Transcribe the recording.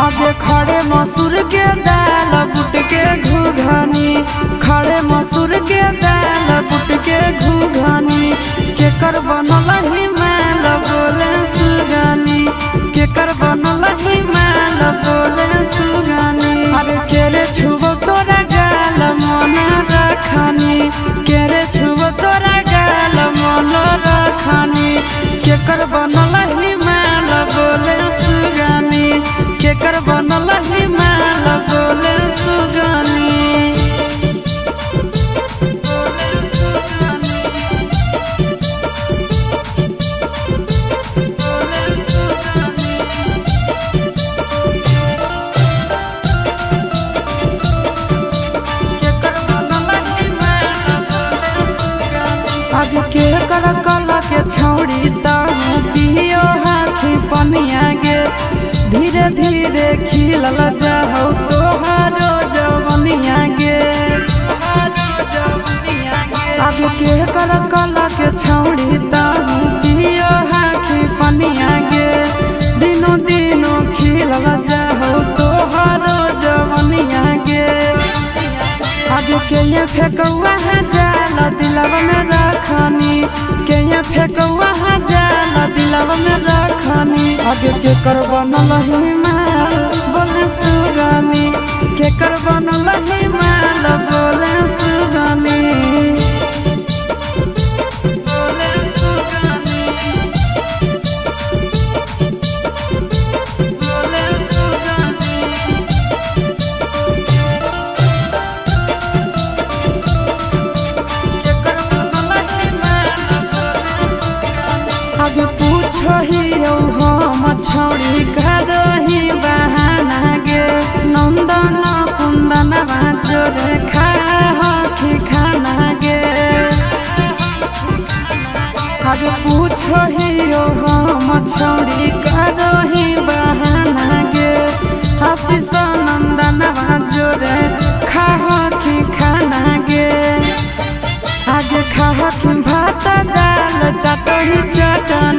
आगे खड़े मसूर के दाल बुट के घुघनी, खड़े मसूर के दाल बुट के घुघनी। केकर बनल हिमाल बोले सुगनी, केकर बनल हिमाल बोले सुगनी। अरे केरे छुबो तोरा गाल मन रखनी, केरे छुबो तोरा गाल मन रखनी। केकर बनल हिमाल बोले सुगनी, केकर बनल हिमाल बोले सुगनी। आगे के कर कला के छौड़ी ताहू पियो हाथी पनिया गे। धीरे धीरे खिलल जाओ तोहारो जवनिया गे। आगे के कर कला के छौड़ी ताहू पियो हाथी पनिया गे। दिनों दिनों खिलल जाओ तोहारो जवनिया गे। आगे के ये फेकौआ जाल दिलवा में रखनी, के ये फेकौआ जाल दिलवा में रखनी। आगे के कर बनल हिमाल बोले सुगनी, के कर बनल हिमाल बोले सुगनी। बोले सुगनी, बोले सुगनी। आगे पूछो ही हम छौड़ी करही बहाना गे। नंदन कुंदन जोरे खाही खाना गे। आगे पूछो ही हम छौड़ी करही बहाना गे। आशीष नंदन जोरे खाही खाना गे। आगे खाही भात दाल चटही चटनी।